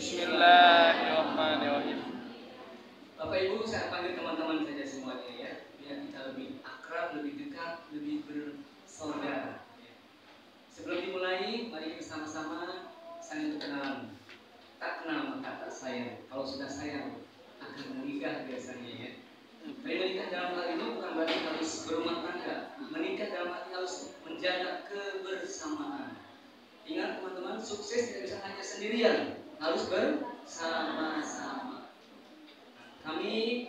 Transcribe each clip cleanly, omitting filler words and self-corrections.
Bismillahirrahmanirrahim. Bapak Ibu, saya panggil teman-teman saja semuanya ya, biar kita lebih akrab, lebih dekat, lebih bersaudara. Sebelum dimulai, mari kita sama-sama saling berkenalan. Tak kenal maka tak sayang. Kalau sudah sayang akan menikah biasanya ya. Tapi menikah dalam hal ini bukan berarti harus berumah tangga. Menikah dalam arti harus menjaga kebersamaan. Ingat teman-teman, sukses tidak bisa hanya sendirian, harus bersama-sama. Kami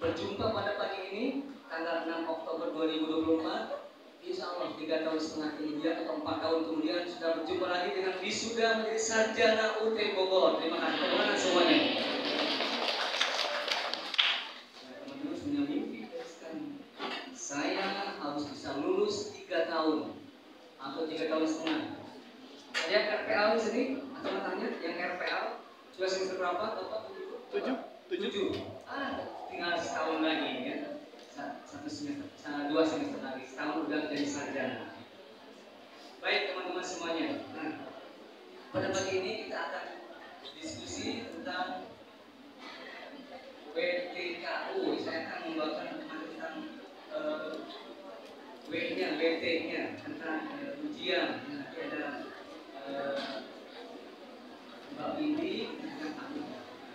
berjumpa pada pagi ini tanggal 6 Oktober 2024. Insya Allah 3 tahun setengah kemudian atau 4 tahun kemudian sudah berjumpa lagi dengan wisuda menjadi sarjana UT Bogor. Terima kasih teman-teman semuanya. Teman-teman punya mimpi kan? Saya harus bisa lulus 3 tahun atau 3 tahun setengah. Ada yang RPL di sini? Atau tanya yang RPL sudah semester berapa? Bapak? 7. Tinggal setahun lagi ya. 1 semester, 2 semester lagi. Setahun udah jadi sarjana. Baik teman-teman semuanya. Nah, pada pagi ini kita akan diskusi tentang WTKU. Saya akan membawakan tentang W-nya, WT-nya, tentang ujian. Nanti ada Mbak Windy dengan Pak.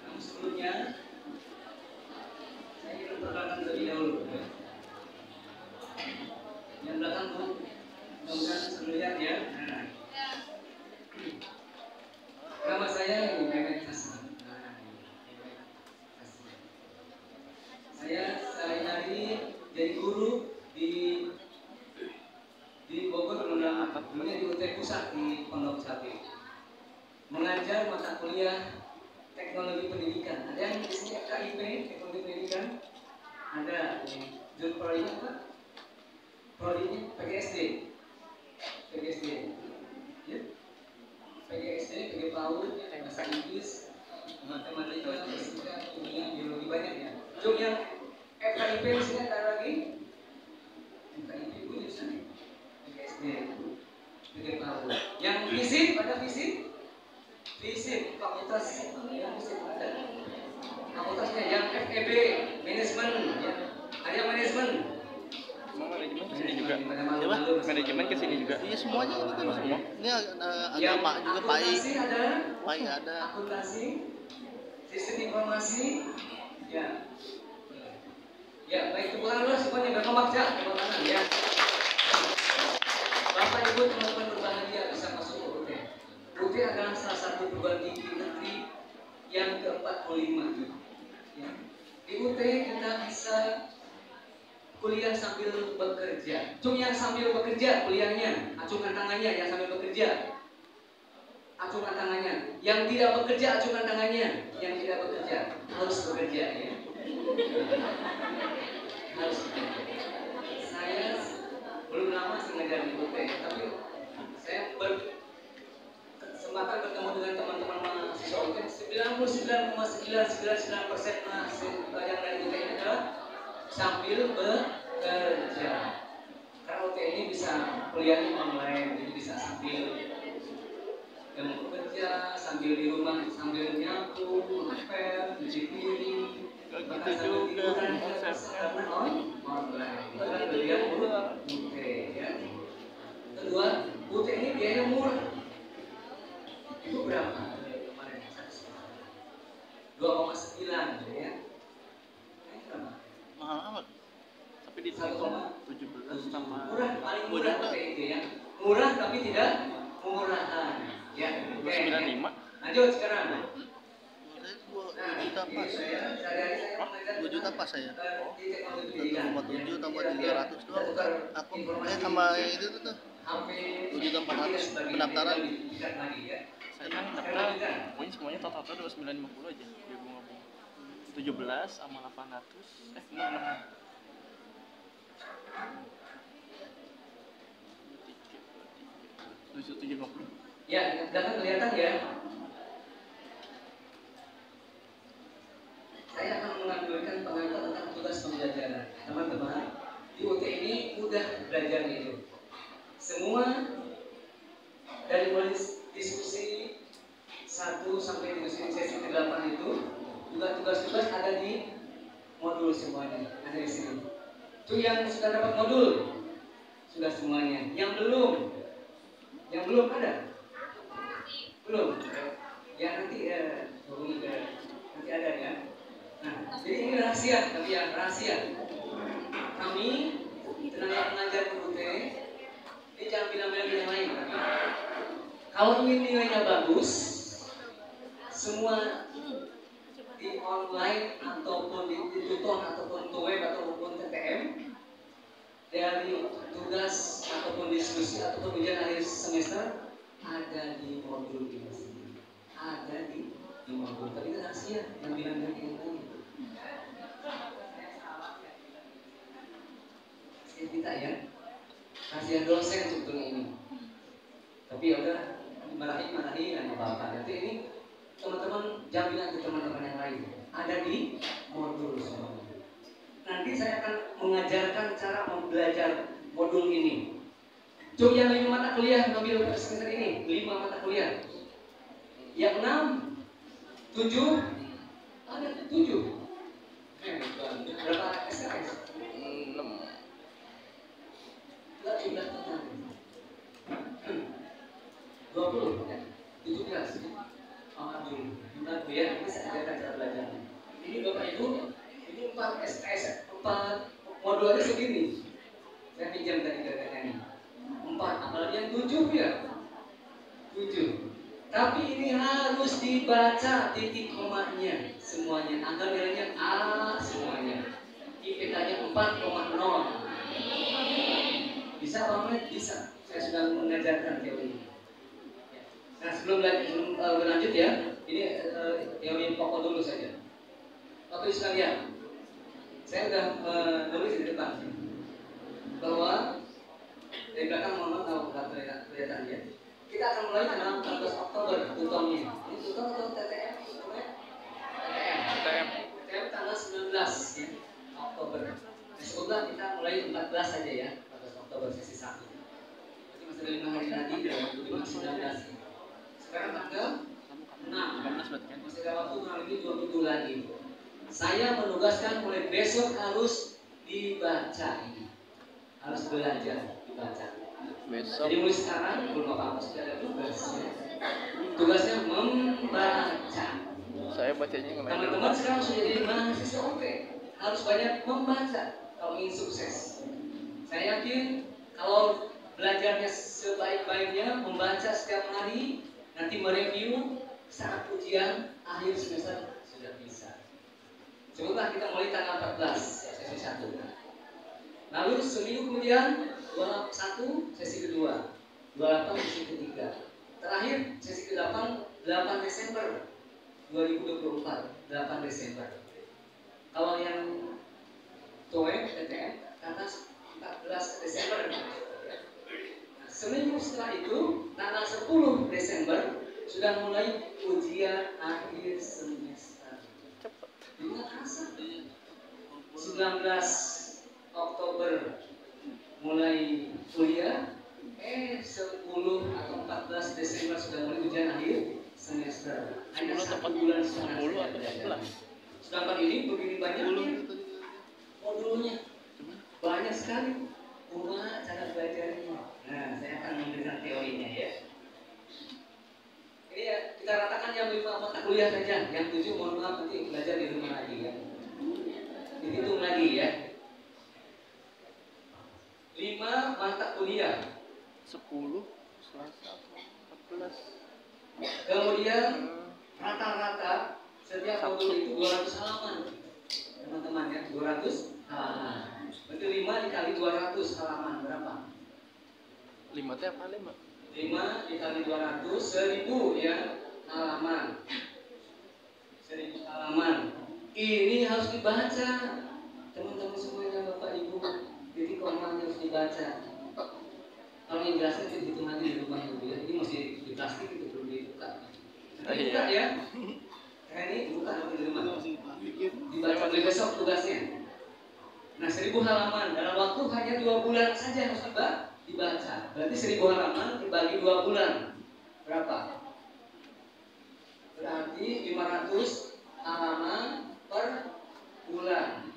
Namun sebelumnya saya ingin memperkenalkan terlebih dahulu. Yang belakang Bu, mudah-mudahan bisa melihat ya. Nah. Nama saya Mehmet Hasan. Saya sehari-hari jadi guru di Bogor, di UT Pusat di Pondok Cabe. Mengajar mata kuliah teknologi pendidikan. Ada yang di sini KIP, teknologi pendidikan? Ada. Juru prodinya apa? Prodinya PGSD. Ya? PGSD, PG PAUD, bahasa Inggris, matematika, fisika, kimia, biologi, banyak ya. Jom yang FKIP di sini ada lagi? FKIP Bu di sana. PGSD, PG PAUD. Yang fisik, ada fisik? Fisik, fakultas yang fisik ada. Fakultasnya yang FEB, manajemen, ya. Ada yang manajemen. Manajemen kesini juga. Manajemen kesini juga. Iya semuanya ini kan semua. Ini ada yang Pak juga Pai. Pai ada. Akuntansi, sistem informasi, ya. Ya, baik tepuk tangan dulu semuanya berkompak ya, tepuk tangan ya. Bapak Ibu teman-teman berbahagia bisa masuk ke UT. UT adalah salah satu perguruan tinggi negeri yang ke-45. Ya. Di UT kita bisa kuliah sambil bekerja. Cuma yang sambil bekerja kuliahnya, acungkan tangannya yang sambil bekerja. Acungkan tangannya. Yang tidak bekerja acungkan tangannya. Yang tidak bekerja harus bekerja ya. Harus bekerja. Saya belum lama mengajar di UT, tapi saya berkesempatan bertemu dengan teman-teman mahasiswa UT. 99,999% mahasiswa yang dari UT ini adalah sambil bekerja. Karena UT ini bisa kuliahnya online, jadi bisa sambil bekerja, sambil di rumah, sambil nyapu, ngepel, cuci piring, bahkan sambil tiduran karena online. Itu kan beliau UT ya. Kedua, UT ini biayanya murah. Itu berapa? Kemarin 2,9 ya. Ini berapa? Mahal amat. Tapi di 17 sama murah, paling murah PIT ya. Murah tapi tidak murahan. Ya, 95. Lanjut sekarang. Saya 2 juta pas. Saya 2 juta pas saya. 1,7 tambah 300 doang. Aku tambah itu tuh. 7 juta 400 pendaftaran. Saya kan daftar, pokoknya semuanya total 2950 aja biar bunga-bunga. 17 sama 800. Enggak. 750. Ya, belakang kelihatan ya. Saya akan menampilkan pengantar tentang tugas pembelajaran. Teman-teman, di UT ini mudah belajar itu. Semua dari mulai diskusi 1 sampai sesi ke-8 itu juga tugas-tugas ada di modul semuanya, ada di sini. Itu yang sudah dapat modul sudah semuanya. Yang belum ada? Belum? Ya nanti hubungi nanti ada ya. Nah, jadi ini rahasia, tapi ya rahasia. Kami tenaga pengajar UT ini jangan bilang-bilang yang lain. Kalau ingin nilainya bagus, semua di online ataupun di tutor ataupun web ataupun TTM dari tugas ataupun diskusi ataupun ujian akhir semester ada di modul ini, ada di modul. Tapi itu rahasia, yang bilang-bilang yang lain. Kita ya, rahasia dosen sebetulnya ini. Tapi ya udah marahi dan apa-apa. Nanti ini teman-teman jaminan ke teman-teman yang lain ada di modul semuanya. Nanti saya akan mengajarkan cara belajar modul ini. Cuma yang 5 mata kuliah ngambil semester ini 5 mata kuliah. Yang 6, 7 ada 7. Berapa SKS? 6. Enggak jumlah total. 20, 17. Alhamdulillah, ya, ini saya ajarkan cara belajar. Ini Bapak Ibu, ini 4 SKS, 4 modul aja segini. Saya pinjam tadi datanya ini. 4, apalagi yang 7 ya. 7. Tapi ini harus dibaca titik komanya semuanya. Agar nilainya A semuanya. IPK-nya 4,0. Bisa Pak Ahmed? Bisa. Saya sudah mengajarkan teori. Nah sebelum lanjut ya, ini teori pokok dulu saja. Bapak Ibu sekalian, saya sudah menulis di depan bahwa dari belakang mohon maaf kalau kelihatan ya. Kita akan mulai tanggal 14 Oktober tutornya. Ini tutor atau TTM? TTM tanggal 19 ya, Oktober. Nah, semoga kita mulai 14 saja ya, 14 Oktober sesi 1. Jadi masih ada 5 hari lagi, 19. Sekarang tanggal 6. Masih ada waktu kurang lebih 2 minggu lagi. Saya menugaskan mulai besok harus dibaca ini. Harus belajar dibaca. Besok. Jadi mulai sekarang belum apa-apa sudah ada tugas ya. Tugasnya membaca. Saya bacanya nggak. Teman-teman sekarang sudah jadi mahasiswa UT, harus banyak membaca kalau ingin sukses. Saya yakin kalau belajarnya sebaik-baiknya, membaca setiap hari, nanti mereview saat ujian akhir semester sudah bisa. Coba kita mulai tanggal 14 sesi 1. Lalu seminggu kemudian 21 sesi kedua, 28 sesi ketiga. Terakhir sesi ke-8 8 Desember 2024, 8 Desember. Kalau yang TOEIC TTM kata 14 Desember. Nah, seminggu setelah itu tanggal 10 Desember sudah mulai ujian akhir semester. Cepet. Tidak kerasa. 19 Oktober mulai kuliah, 10 atau 14 Desember sudah mulai ujian akhir semester. Hanya 1 bulan setengah. 10 atau 11. Sedangkan ini begini banyaknya modulnya, banyak sekali. Cuma cara belajarnya. Nah, saya akan memberikan teorinya ya. Ini ya, kita ratakan yang 5 mata kuliah saja. Yang 7 mohon maaf nanti belajar di rumah lagi ya. Dihitung lagi ya. 5 mata kuliah. 10, Selasa, 14. Kemudian rata-rata setiap modul itu 200 halaman. Teman-teman ya, 200 halaman. Berarti 5 dikali 200 halaman berapa? 5 teh apa 5? 5 dikali 200 1000 ya halaman. 1000 halaman. Ini harus dibaca. Teman-teman semuanya, Bapak Ibu, titik komanya harus dibaca. Kalau yang jelasnya dihitung lagi di rumah ya. Ini masih di plastik itu belum dibuka. Nanti buka ya. Kayak ini buka nanti di rumah. Dibaca dari besok tugasnya. Nah 1000 halaman dalam waktu hanya 2 bulan saja harus dibaca. Berarti 1000 halaman dibagi 2 bulan berapa? berarti 500 halaman per bulan.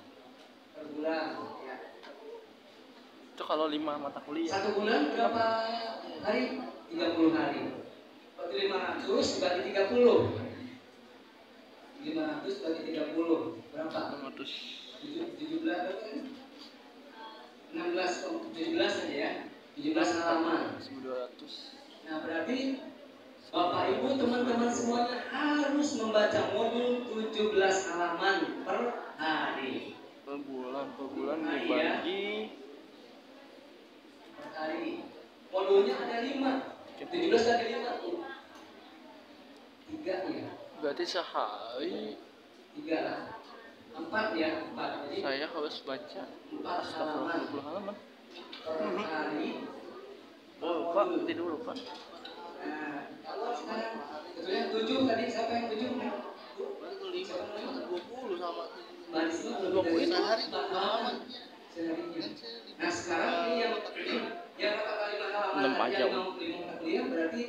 Per bulan ya. Itu kalau 5 mata kuliah. Satu bulan berapa hari? 30 hari. Berarti 500 dibagi 30. 500 bagi 30 berapa? 500. 17 berapa kan? 17 aja ya. 17 halaman. 1200. Nah, berarti Bapak Ibu teman-teman semuanya harus membaca modul 17 halaman per hari. Per bulan Nah, dibagi per hari. Modulnya ada 5. 17 bagi 5 tuh. 3 ya. berarti sehari 3 lah. 4 ya, 4. Jadi saya harus baca 4 halaman 20 halaman. per hari. Oh, Pak, nanti dulu, Pak. Nah, kalau sekarang betulnya 7 tadi siapa yang 7? Baru 20 sama Manisnya lebih 20 dari sehari 4 halaman seharinya. Nah, sekarang ini yang kata 5 halaman 6 tadi aja. yang mau 5 mata kuliah berarti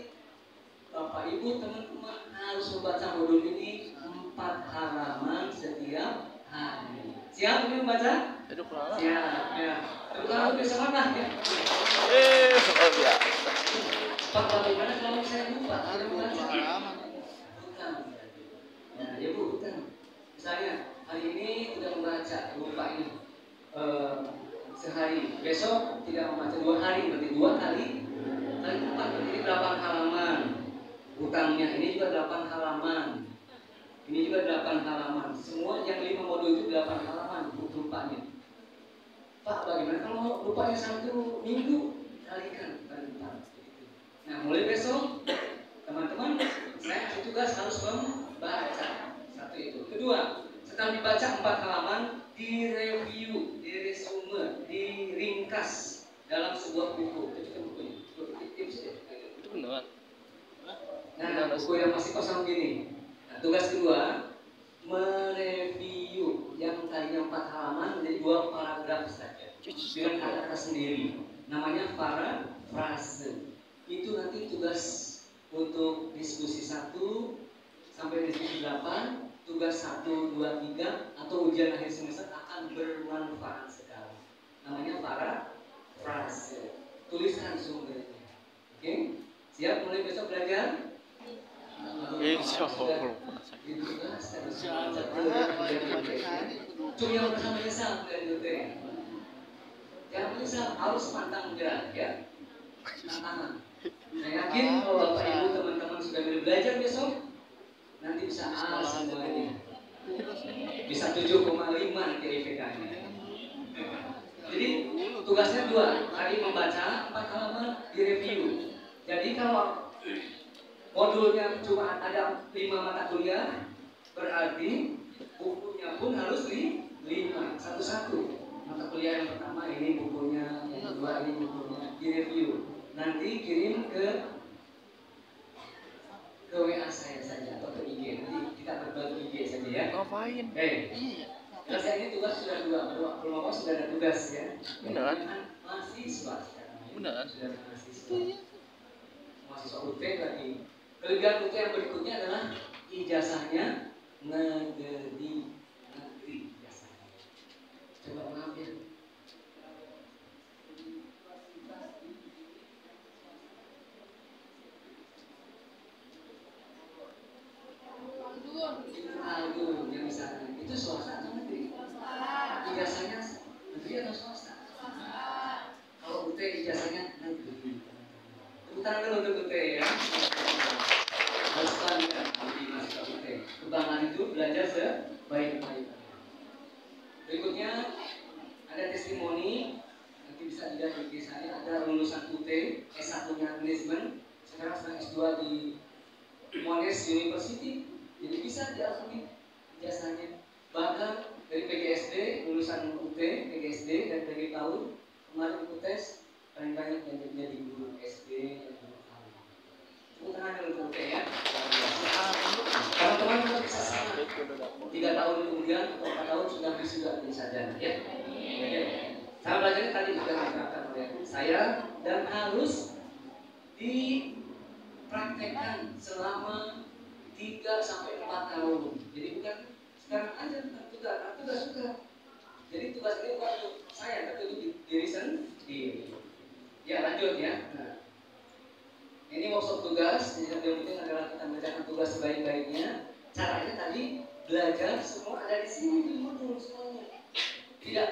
Bapak Ibu teman-teman harus membaca modul ini 4 halaman setiap hari. Siap ini membaca? Itu halaman. Siap, ya. Terutama untuk semangat ya. Oh biasa. Pak, bagaimana kalau saya lupa? hari Saya 20 membaca. halaman. Bukan. Nah, ya Bu, bukan. Misalnya hari ini tidak membaca, lupa ini sehari. Besok tidak membaca 2 hari, berarti 2 kali 4 berarti 8 halaman. Utangnya ini juga 8 halaman. Ini juga 8 halaman. Semua yang 5 modul itu 8 halaman untuk lupanya. Pak, bagaimana kalau lupanya 1 minggu? Kalikan kali 4. Nah, mulai besok teman-teman saya kasih tugas harus membaca. Satu itu. Kedua, setelah dibaca 4 halaman, direview, diresume, diringkas dalam sebuah buku. Itu bukunya. Itu beneran. Nah, buku yang masih kosong gini. Nah, tugas kedua, mereview yang tadinya 4 halaman menjadi 2 paragraf saja dengan kata-kata sendiri. Namanya parafrase. Itu nanti tugas untuk diskusi 1 sampai diskusi 8, tugas 1, 2, 3 atau ujian akhir semester akan bermanfaat sekali. Namanya parafrase. Tuliskan sumbernya. Oke? Siap mulai besok belajar? Insya Allah. Cuma yang bersama menyesal jangan menyesal, harus pantang menyerah ya. Tantangan. Saya yakin kalau Bapak Ibu teman-teman sudah belajar besok nanti bisa A semuanya. Bisa 7,5 nanti IPK-nya. Jadi tugasnya 2, hari membaca 4 halaman, direview. Jadi kalau modulnya cuma ada 5 mata kuliah, berarti bukunya pun harus 5 satu-satu. Mata kuliah yang pertama ini bukunya, yang kedua ini bukunya, direview. Nanti kirim ke WA saya saja atau ke IG. Nanti kita berbagi IG saja ya. Ngapain? Karena saya ini tugas sudah 2, belum apa sudah ada tugas ya. Beneran? Mahasiswa sekarang. Beneran? Sudah mahasiswa. Mahasiswa UT lagi. Kelebihan UT yang berikutnya adalah ijazahnya negeri ijazahnya. Coba mengambil. Aduh, yang misalnya itu swasta atau negeri? Ijazahnya negeri atau swasta? Kalau UT ijazahnya negeri. Tepuk tangan dulu untuk UT ya. Harus bangga di mahasiswa UT. Kebanggaan itu belajar sebaik-baiknya. Berikutnya ada testimoni. Nanti bisa dilihat di saya ada lulusan UT S1-nya manajemen, sekarang sedang S2 di Monash University. Jadi bisa diakui ijazahnya. Bahkan dari PGSD, lulusan UT, PGSD dan PG tahun kemarin ikut tes paling banyak yang menjadi guru SD dan guru tahun. Tepuk tangan dulu UT ya. Teman-teman juga bisa sama. 3 tahun kemudian atau 4 tahun sudah wisuda di sarjana ya. Cara belajarnya tadi sudah diterapkan oleh saya dan harus dipraktekkan selama 3 sampai 4 tahun. Jadi bukan sekarang aja tugas sudah. Jadi tugas ini bukan untuk saya, tapi untuk diri sendiri. Ya lanjut ya. Nah, ini workshop tugas. Yang penting adalah kita mengerjakan tugas sebaik-baiknya. Caranya tadi belajar semua ada di sini di modul semuanya. Tidak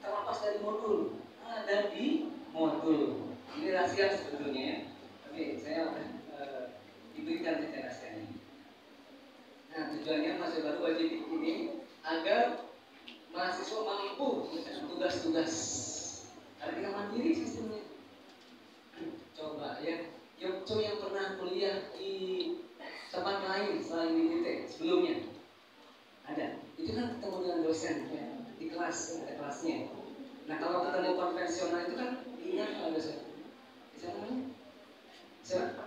terlepas dari modul, ada di modul. Ini rahasia sebetulnya ya. Oke, saya akan diberikan rahasianya. Nah, tujuannya mahasiswa baru wajib ini agar mahasiswa mampu mengerjakan tugas-tugas. Karena kita mandiri sistemnya. Coba ya, yang pernah kuliah di tempat lain selain di ITT sebelumnya ada. Itu kan ketemu dengan dosen ya, di kelas, ada kelasnya. Nah, kalau ketemu konvensional itu kan ingat kalau dosen. Siapa namanya? Siapa?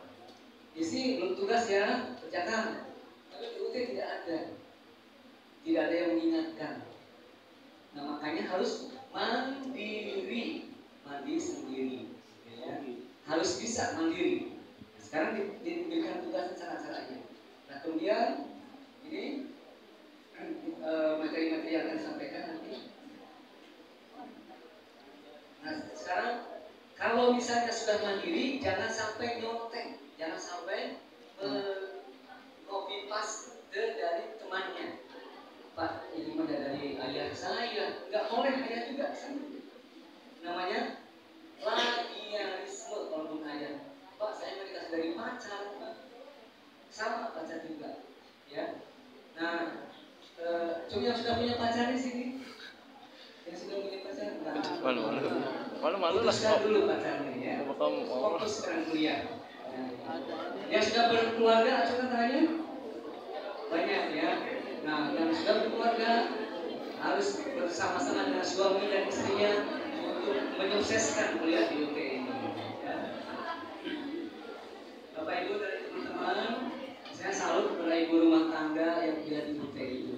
Isi belum tugas ya, kerjakan. Tapi di UT tidak ada. Tidak ada yang mengingatkan. Nah, makanya harus mandiri, mandi sendiri. Ya. Harus bisa mandiri. Nah, sekarang diberikan tugas cara-caranya. Nah, kemudian ini materi-materi yang akan disampaikan nanti. Nah, sekarang kalau misalnya sudah mandiri, jangan sampai nyontek, jangan sampai copy paste dari temannya. Pak, ini mana dari ayah saya? Nggak boleh ayah juga, namanya plagiarisme kalau belum ayah. Pak, saya mau dikasih dari pacar, Pak. Sama pacar juga, ya. Nah, cuma yang sudah punya pacar di sini, yang sudah punya pacar, malu lah. Putuskan dulu pacarnya, ya. Fokus sekarang kuliah. Yang sudah berkeluarga, coba tanya. Banyak ya. Nah, yang sudah berkeluarga harus bersama-sama dengan suami dan istrinya untuk menyukseskan kuliah di UT ini. Ya. Bapak Ibu dan teman-teman, saya salut kepada ibu rumah tangga yang kuliah di UT itu.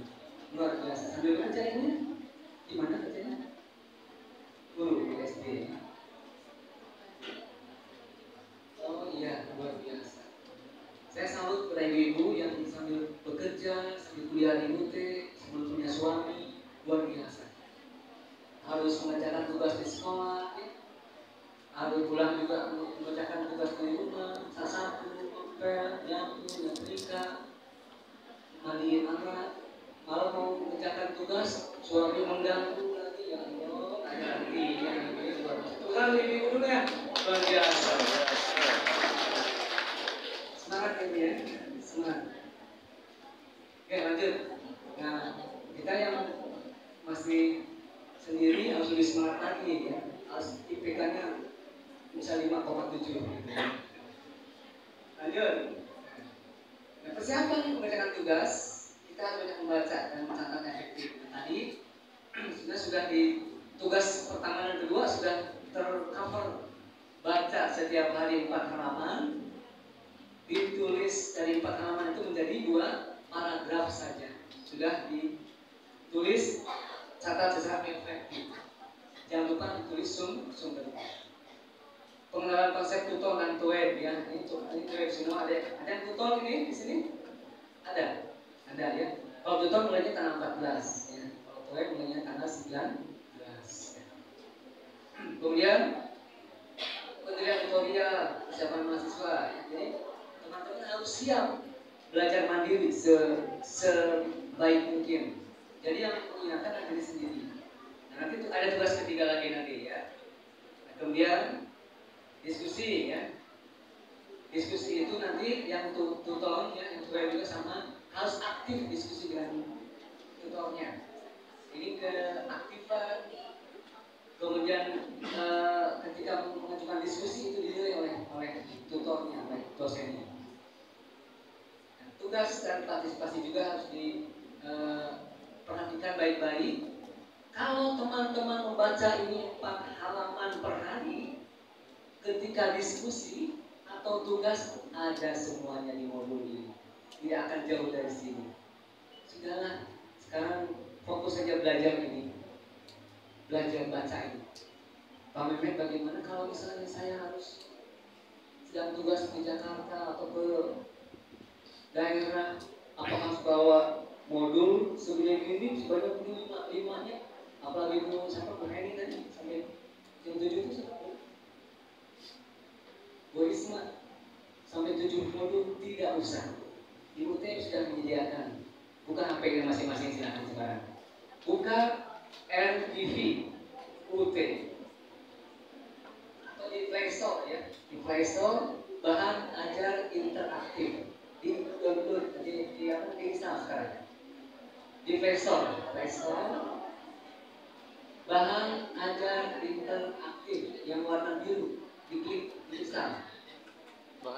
Luar biasa. Sambil kerja ini, di mana kerjanya? Guru di SD. Oh iya, luar biasa. Saya salut kepada ibu-ibu yang sambil bekerja, sambil kuliah di UT, sambil punya suami, luar biasa. Harus mengerjakan tugas di sekolah, ya. Harus pulang juga mengerjakan tugas di rumah, sasapu, ngepel, nyapu, nyetrika, mandiin anak. Kalau mau mengerjakan tugas, suami mengganggu lagi, ya Allah, ada lagi yang ini luar biasa. Tuhan ibu dulu ya, luar biasa. Semangat ini ya, semangat. Oke lanjut. Nah, kita yang masih sendiri harus lebih semangat lagi ya. Harus IPK-nya bisa 5,7. Lanjut. Nah, persiapan mengerjakan tugas, kita harus banyak membaca dan mencatat efektif. Tadi sudah di tugas pertama dan kedua sudah tercover, baca setiap hari 4 halaman. Ditulis dari 4 halaman itu menjadi 2 paragraf saja. Sudah ditulis, catat secara efektif. Jangan lupa ditulis sumber. Pengenalan konsep tutor dan TOEIC ya. Ini TOEIC semua ada. Ada yang tutor ini di sini? Ada ya. Kalau tutor mulainya tanggal 14 ya. Kalau TOEIC mulainya tanggal 19 ya. Kemudian pendirian tutorial persiapan mahasiswa ya. Jadi teman-teman harus siap belajar mandiri sebaik mungkin. Jadi yang mengingatkan adalah diri sendiri. Nah, nanti ada tugas ketiga lagi nanti ya. Nah, kemudian diskusi ya. Diskusi itu nanti yang tutor ya, yang tutor juga sama harus aktif diskusi dengan tutornya. Ini keaktifan. Kemudian ketika mengajukan diskusi itu dinilai oleh tutornya, oleh dosennya. Tugas dan partisipasi juga harus diperhatikan baik-baik. Kalau teman-teman membaca ini 4 halaman per hari, ketika diskusi atau tugas ada semuanya di modul ini. Tidak akan jauh dari sini. Sudahlah, sekarang fokus saja belajar ini. Belajar baca ini. Pak Mehmet, bagaimana kalau misalnya saya harus sedang tugas di Jakarta atau ke daerah, apakah bawa modul sebanyak ini, sebanyak limanya, apalagi Bu siapa Bu Heni tadi sampai jam 7 itu siapa? Bu Risma sampai 7 modul tidak usah. Ibu T sudah menyediakan. Buka HP-nya masing-masing silakan sekarang. Buka RTV UT atau di Play Store ya. Di Play Store bahan ajar interaktif. Di download di install sekarang. Di Play Store bahan ajar interaktif yang warna biru, diklik install.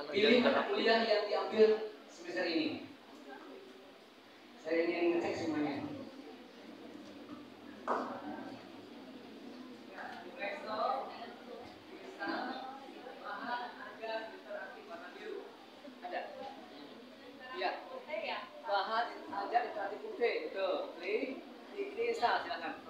Pilih mata kuliah yang diambil semester ini. Saya ingin ngecek semuanya. Play Store, install bahan ajar interaktif warna biru. Ada? Ya. Bahan ajar interaktif UT, betul. Klik install silakan.